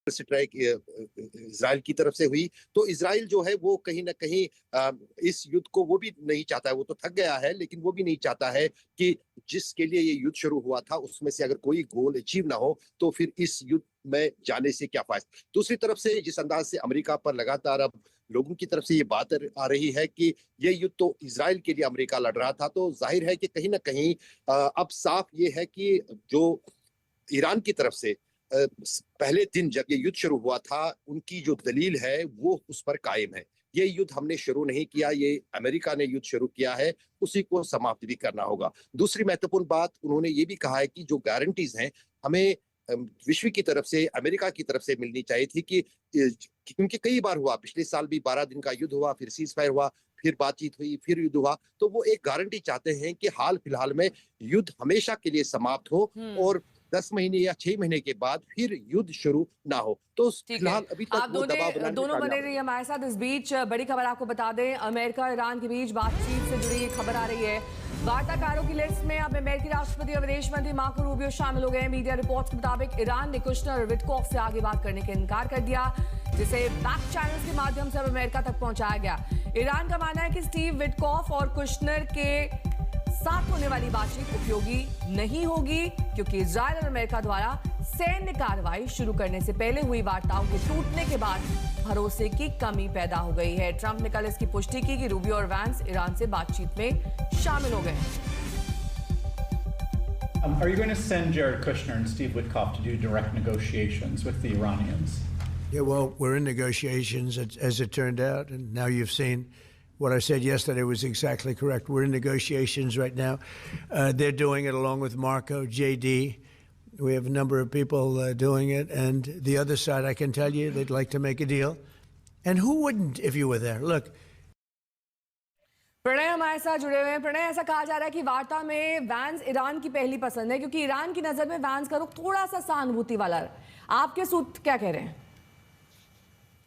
Strike Israel की तरफ से हुई, तो इज़राइल जो है वो कहीं न कहीं इस युद्ध को वो भी नहीं चाहता है, वो तो थक गया है, लेकिन वो भी नहीं चाहता है कि जिसके लिए ये युद्ध शुरू हुआ था, उसमें से अगर कोई गोल अचीव ना हो, तो फिर इस युद्ध में जाने से क्या फ़ायदा? दूसरी तरफ से जिस अंदाज़ से अमेरिका पर लगातार अब लोगों की तरफ से ये बात आ रही है कि ये युद्ध तो इज़राइल के लिए अमेरिका लड़ रहा था, तो ज़ाहिर है कि कहीं न कहीं अब साफ ये है कि जो ईरान की तरफ से पहले दिन जब ये युद्ध शुरू हुआ था, उनकी जो दलील है, वो उस पर कायम है। ये युद्ध हमने शुरू नहीं किया, ये अमेरिका ने युद्ध शुरू किया है, उसी को समाप्त भी करना होगा। दूसरी महत्वपूर्ण बात उन्होंने ये भी कहा है कि जो गारंटीज़ हैं, हमें विश्व की तरफ से, अमेरिका की तरफ से मिलनी चाहिए थी कि क्योंकि कई बार हुआ, पिछले साल भी 12 दिन का युद्ध हुआ, फिर सीज़फायर हुआ, फिर बातचीत हुई, फिर युद्ध हुआ, तो वो एक गारंटी चाहते हैं कि हाल-फिलहाल में युद्ध हमेशा के लिए समाप्त हो हुँ। और 10 महीने या 6 महीने के बाद फिर युद्ध शुरू ना हो। तो ठीक है। फिलहाल अभी तक आप वो दबाव बनाने में दोनों कामयाब बने रहे। रहिए हमारे साथ। इस बीच बड़ी खबर आपको बता दें, अमेरिका और ईरान के बीच बातचीत से जुड़ी ये खबर आ रही है। वार्ताकारों की लिस्ट में अब अमेरिकी राष्ट्रपति और विदेश मंत्री मार्को रूबियो शामिल हो गए हैं। मीडिया रिपोर्ट्स के मुताबिक ईरान ने कुशनर और विटकॉफ से आगे बात करने का इनकार कर दिया, जिसे बैक चैनल्स के माध्यम से अब अमेरिका तक पहुंचाया गया। ईरान का मानना है कि स्टीव विटकॉफ और कुशनर के साथ होने वाली बातचीत उपयोगी नहीं होगी, क्योंकि इजरायल और अमेरिका द्वारा सैन्य कार्रवाई शुरू करने से पहले हुई वार्ताओं के टूटने के बाद भरोसे की कमी पैदा हो गई है। ट्रंप ने कल इसकी पुष्टि की कि रूबियो और वैंस ईरान से बातचीत में शामिल हो गए। Are you going to send Jared Kushner and Steve Witkoff to do direct negotiations with the Iranians? Yeah, well, we're in negotiations, as it turned out, and now you've seen what I said yesterday was exactly correct. We're in negotiations right now. They're doing it along with Marco, JD. We have a number of people doing it, and the other side, I can tell you, they'd like to make a deal. And who wouldn't if you were there? Look. Pranay हमारे साथ जुड़े हुए हैं। प्रणय, ऐसा कहा जा रहा है कि वार्ता में वैंस ईरान की पहली पसंद है, क्योंकि ईरान की नजर में वैंस का रुख थोड़ा सा सहानुभूति वाला है। आपके सूत्र क्या कह रहे हैं?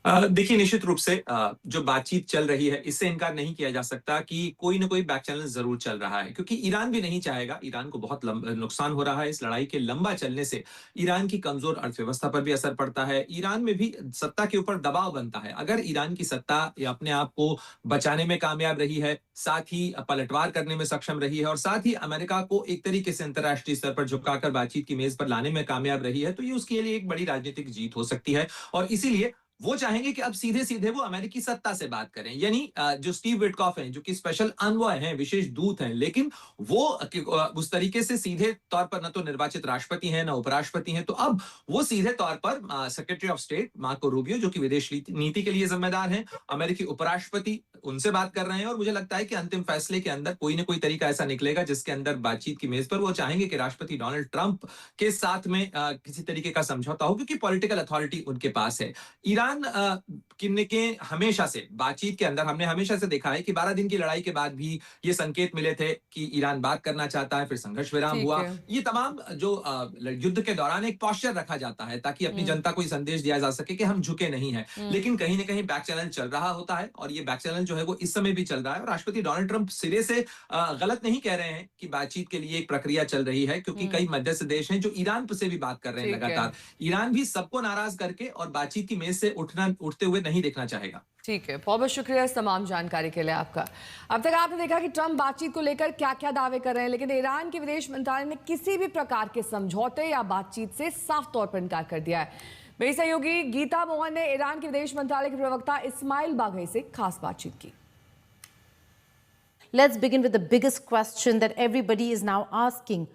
देखिए, निश्चित रूप से जो बातचीत चल रही है, इससे इनकार नहीं किया जा सकता कि कोई ना कोई बैक चैनल जरूर चल रहा है, क्योंकि ईरान भी नहीं चाहेगा। ईरान को बहुत नुकसान हो रहा है इस लड़ाई के लंबा चलने से। ईरान की कमजोर अर्थव्यवस्था पर भी असर पड़ता है। ईरान में भी सत्ता के ऊपर दबाव बनता है। अगर ईरान की सत्ता अपने आप को बचाने में कामयाब रही है, साथ ही पलटवार करने में सक्षम रही है, और साथ ही अमेरिका को एक तरीके से अंतर्राष्ट्रीय स्तर पर झुकाकर बातचीत की मेज पर लाने में कामयाब रही है, तो ये उसके लिए एक बड़ी राजनीतिक जीत हो सकती है। और इसीलिए वो चाहेंगे कि अब सीधे सीधे वो अमेरिकी सत्ता से बात करें। यानी जो स्टीव विटकॉफ हैं, जो कि स्पेशल अनवॉय हैं, विशेष दूत हैं, लेकिन वो उस तरीके से सीधे तौर पर न तो निर्वाचित राष्ट्रपति हैं, न उपराष्ट्रपति हैं। तो अब वो सीधे तौर पर secretary of state Marco Rubio, जो कि विदेश नीति के लिए जिम्मेदार हैं, अमेरिकी उपराष्ट्रपति, उनसे बात कर रहे हैं। और मुझे लगता है कि अंतिम फैसले के अंदर कोई ना कोई तरीका ऐसा निकलेगा जिसके अंदर बातचीत की मेज पर वो चाहेंगे कि राष्ट्रपति डोनाल्ड ट्रंप के साथ में किसी तरीके का समझौता हो, क्योंकि पॉलिटिकल अथॉरिटी उनके पास है। ईरान के हमेशा से बातचीत के अंदर हमने हमेशा से देखा है कि 12 दिन की लड़ाई के बाद भी ये संकेत मिले थे कि ईरान बात करना चाहता है, फिर संघर्ष विराम हुआ। ये तमाम जो युद्ध के दौरान एक पोस्चर रखा जाता है ताकि अपनी जनता को संदेश दिया जा सके कि हम झुके नहीं हैं। लेकिन कहीं ना कहीं बैक चैनल चल रहा होता है, और ये बैक चैनल जो है वो इस समय भी चल रहा है। और राष्ट्रपति डोनाल्ड ट्रंप सिरे से गलत नहीं कह रहे हैं कि बातचीत के लिए एक प्रक्रिया चल रही है, क्योंकि कई मध्यस्थ देश हैं जो ईरान से भी बात कर रहे हैं लगातार। ईरान भी सबको नाराज करके और बातचीत की मेज से उठते हुए नहीं देखना चाहेगा। ठीक है, बहुत बहुत शुक्रिया इस तमाम जानकारी के लिए आपका। अब तक आपने देखा कि ट्रंप बातचीत को लेकर क्या क्या दावे कर रहे हैं, लेकिन ईरान के विदेश मंत्रालय ने किसी भी प्रकार के समझौते या बातचीत से साफ तौर पर इनकार कर दिया है। मेरी सहयोगी गीता मोहन ने ईरान के विदेश मंत्रालय के प्रवक्ता इस्माइल बाघई से खास बातचीत की। Let's begin with the biggest question that everybody is now asking.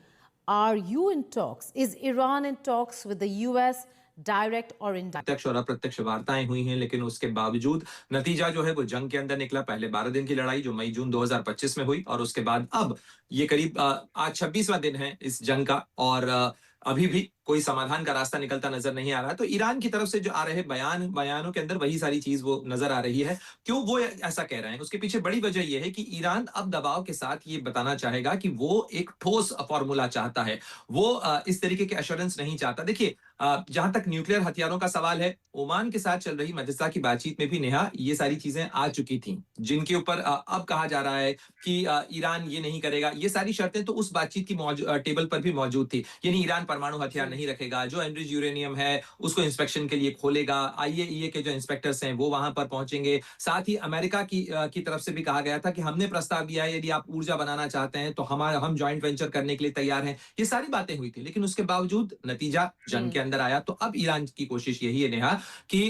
Are you in talks? Is Iran in talks with the US? Direct और इनडायरेक्ट प्रत्यक्ष और अप्रत्यक्ष वार्ताएं हुई हैं, लेकिन उसके बावजूद नतीजा जो है वो जंग के अंदर निकला। पहले 12 दिन की लड़ाई जो मई जून 2025 में हुई, और उसके बाद अब ये करीब आज 26वां दिन है इस जंग का, और अभी भी कोई समाधान का रास्ता निकलता नजर नहीं आ रहा। तो ईरान की तरफ से जो आ रहे बयानों के अंदर वही सारी चीज वो नजर आ रही है। क्यों वो ऐसा कह रहे हैं, उसके पीछे बड़ी वजह यह है कि ईरान अब दबाव के साथ ये बताना चाहेगा कि वो एक ठोस फॉर्मूला चाहता है। वो इस तरीके के एश्योरेंस नहीं चाहता। देखिए, जहां तक न्यूक्लियर हथियारों का सवाल है, ओमान के साथ चल रही मध्यस्थता की बातचीत में भी नेहा ये सारी चीजें आ चुकी थी, जिनके ऊपर अब कहा जा रहा है कि ईरान ये नहीं करेगा। ये सारी शर्तें तो उस बातचीत की टेबल पर भी मौजूद थी। यानी ईरान परमाणु हथियार नहीं रखेगा, जो एनरिच यूरेनियम है उसको इंस्पेक्शन के लिए खोलेगा, IAEA के जो इंस्पेक्टर्स हैं वो वहां पर पहुंचेंगे। साथ ही अमेरिका की तरफ से भी कहा गया था कि हमने प्रस्ताव दिया है, यदि आप ऊर्जा बनाना चाहते हैं तो हम ज्वाइंट वेंचर करने के लिए तैयार हैं। ये सारी बातें हुई थी, लेकिन उसके बावजूद नतीजा जंग के अंदर आया। तो अब ईरान की कोशिश यही है नेहा कि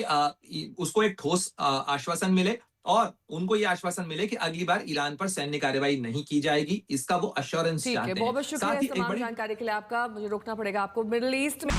उसको एक ठोस आश्वासन मिले और उनको ये आश्वासन मिले कि अगली बार ईरान पर सैन्य कार्रवाई नहीं की जाएगी। इसका वो अश्योरेंस चाहते हैं। बहुत शुक्रिया इस तमाम जानकारी के लिए आपका। मुझे रोकना पड़ेगा आपको। मिडिल ईस्ट में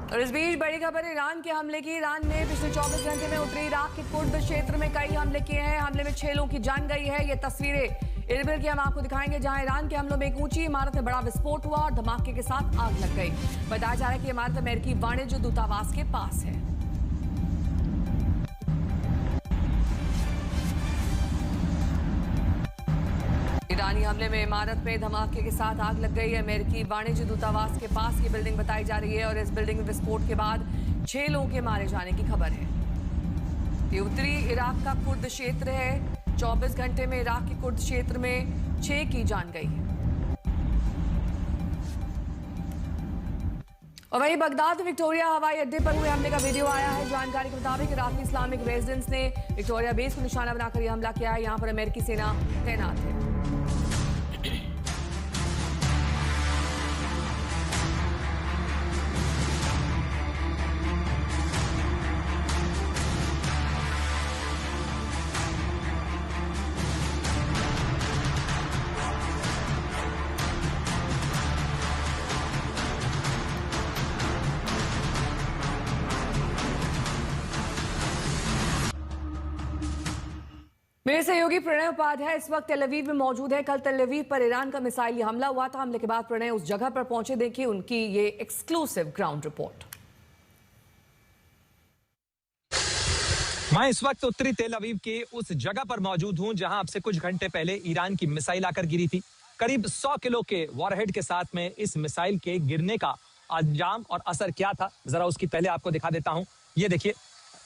और इस बीच बड़ी खबर ईरान के हमले की। ईरान ने पिछले 24 घंटे में उत्तरी इराक के कुर्द क्षेत्र में कई हमले किए हैं। हमले में 6 लोगों की जान गई है। ये तस्वीरें इरबिल की हम आपको दिखाएंगे, जहां ईरान के हमलों में एक ऊंची इमारत में बड़ा विस्फोट हुआ और धमाके के साथ आग लग गई। बताया जा रहा है कि इमारत अमेरिकी वाणिज्य दूतावास के पास है। ईरानी हमले में इमारत में धमाके के साथ आग लग गई। अमेरिकी वाणिज्य दूतावास के पास की बिल्डिंग बताई जा रही है और इस बिल्डिंग में विस्फोट के बाद 6 लोगों के मारे जाने की खबर है। ये उत्तरी इराक का कुर्द क्षेत्र है। 24 घंटे में इराक के कुर्द क्षेत्र में 6 की जान गई है। और वहीं बगदाद विक्टोरिया हवाई अड्डे पर हुए हमले का वीडियो आया है। जानकारी के मुताबिक इराकी इस्लामिक रेजिडेंस ने विक्टोरिया बेस को निशाना बनाकर यह हमला किया है। यहां पर अमेरिकी सेना तैनात है। मेरे सहयोगी प्रणय उपाध्याय इस वक्त तेल अवीव में मौजूद है। कल तेल अवीव पर ईरान का मिसाइली हमला हुआ था। हमले के बाद प्रणय उस जगह पर पहुंचे। देखिए उनकी ये एक्सक्लूसिव ग्राउंड रिपोर्ट। मैं इस वक्त उत्तरी तेल अवीव के उस जगह पर मौजूद हूं जहां अब से कुछ घंटे पहले ईरान की मिसाइल आकर गिरी थी। करीब 100 किलो के वॉरहेड के साथ में इस मिसाइल के गिरने का अंजाम और असर क्या था, जरा उसकी पहले आपको दिखा देता हूं। ये देखिए,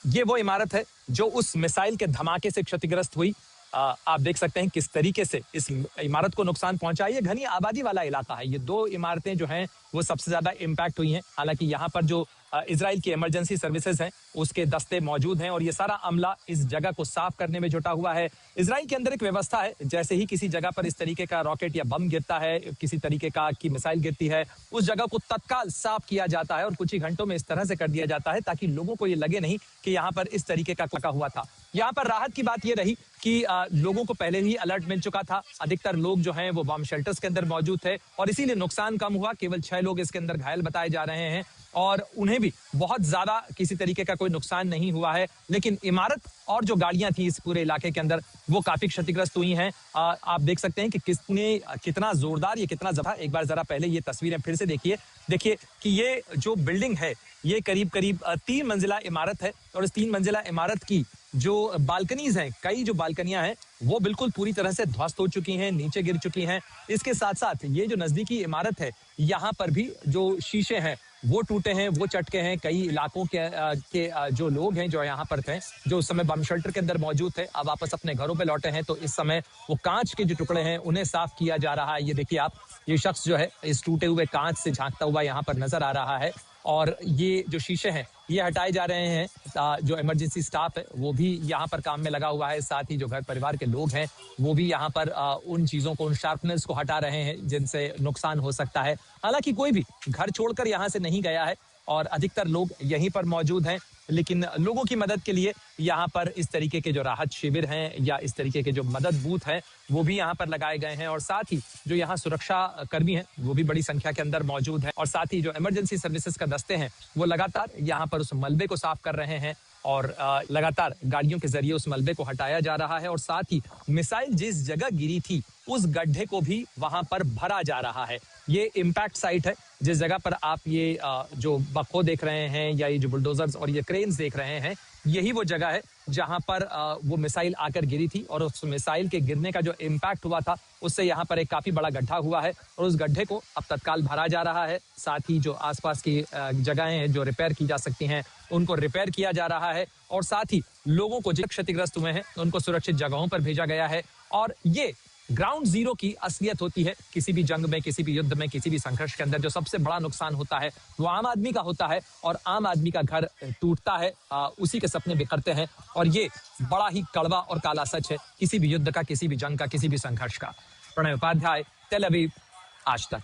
ये वो इमारत है जो उस मिसाइल के धमाके से क्षतिग्रस्त हुई। आप देख सकते हैं किस तरीके से इस इमारत को नुकसान पहुंचा। ये घनी आबादी वाला इलाका है। ये 2 इमारतें जो हैं वो सबसे ज्यादा इम्पैक्ट हुई हैं। हालांकि यहाँ पर जो इजराइल की इमरजेंसी सर्विसेज हैं उसके दस्ते मौजूद हैं और ये सारा अमला इस जगह को साफ करने में जुटा हुआ है। इजराइल के अंदर एक व्यवस्था है, जैसे ही किसी जगह पर इस तरीके का रॉकेट या बम गिरता है, किसी तरीके का की मिसाइल गिरती है, उस जगह को तत्काल साफ किया जाता है और कुछ ही घंटों में इस तरह से कर दिया जाता है ताकि लोगों को ये लगे नहीं कि यहाँ पर इस तरीके का लगा हुआ था। यहाँ पर राहत की बात ये रही कि लोगों को पहले ही अलर्ट मिल चुका था। अधिकतर लोग जो हैं वो बम शेल्टर्स के अंदर मौजूद थे और इसीलिए नुकसान कम हुआ। केवल 6 लोग इसके अंदर घायल बताए जा रहे हैं और उन्हें भी बहुत ज्यादा किसी तरीके का कोई नुकसान नहीं हुआ है। लेकिन इमारत और जो गाड़ियां थी इस पूरे इलाके के अंदर वो काफी क्षतिग्रस्त हुई हैं। आप देख सकते हैं कि कितना जोरदार, ये कितना जबरदस्त। एक बार जरा पहले ये तस्वीरें फिर से देखिए कि ये जो बिल्डिंग है ये करीब 3 मंजिला इमारत है और इस 3 मंजिला इमारत की जो बालकनीज हैं, कई जो बालकनियां हैं वो बिल्कुल पूरी तरह से ध्वस्त हो चुकी हैं, नीचे गिर चुकी हैं। इसके साथ साथ ये जो नजदीकी इमारत है यहाँ पर भी जो शीशे हैं वो टूटे हैं, वो चटके हैं। कई इलाकों के जो लोग हैं जो यहाँ पर थे, जो उस समय बम शेल्टर के अंदर मौजूद थे, अब वापस अपने घरों पे लौटे हैं। तो इस समय वो कांच के जो टुकड़े हैं उन्हें साफ किया जा रहा है। ये देखिए आप, ये शख्स जो है इस टूटे हुए कांच से झांकता हुआ यहाँ पर नजर आ रहा है और ये जो शीशे हैं ये हटाए जा रहे हैं। जो इमरजेंसी स्टाफ है वो भी यहाँ पर काम में लगा हुआ है। साथ ही जो घर परिवार के लोग हैं वो भी यहाँ पर उन चीजों को, उन शार्पनर्स को हटा रहे हैं जिनसे नुकसान हो सकता है। हालांकि कोई भी घर छोड़कर यहाँ से नहीं गया है और अधिकतर लोग यहीं पर मौजूद हैं। लेकिन लोगों की मदद के लिए यहाँ पर इस तरीके के जो राहत शिविर हैं या इस तरीके के जो मदद बूथ हैं वो भी यहाँ पर लगाए गए हैं और साथ ही जो यहाँ सुरक्षा कर्मी हैं वो भी बड़ी संख्या के अंदर मौजूद हैं और साथ ही जो इमरजेंसी सर्विसेज का दस्ते हैं वो लगातार यहाँ पर उस मलबे को साफ कर रहे हैं और लगातार गाड़ियों के जरिए उस मलबे को हटाया जा रहा है। और साथ ही मिसाइल जिस जगह गिरी थी उस गड्ढे को भी वहां पर भरा जा रहा है। ये इम्पैक्ट साइट है, जिस जगह पर आप ये जो बखो देख रहे हैं या ये जो बुलडोजर्स और ये क्रेन्स देख रहे हैं, यही वो जगह है जहां पर वो मिसाइल आकर गिरी थी और उस मिसाइल के गिरने का जो इम्पैक्ट हुआ था उससे यहाँ पर एक काफी बड़ा गड्ढा हुआ है और उस गड्ढे को अब तत्काल भरा जा रहा है। साथ ही जो आसपास की जगहें हैं जो रिपेयर की जा सकती हैं उनको रिपेयर किया जा रहा है और साथ ही लोगों को जो क्षतिग्रस्त हुए हैं उनको सुरक्षित जगहों पर भेजा गया है। और ये ग्राउंड जीरो की असलियत होती है किसी भी जंग में, किसी भी युद्ध में, किसी भी संघर्ष के अंदर। जो सबसे बड़ा नुकसान होता है वो आम आदमी का होता है और आम आदमी का घर टूटता है, उसी के सपने बिखरते हैं और ये बड़ा ही कड़वा और काला सच है किसी भी युद्ध का, किसी भी जंग का, किसी भी संघर्ष का। प्रणय उपाध्याय, तेल अवीव, आज तक।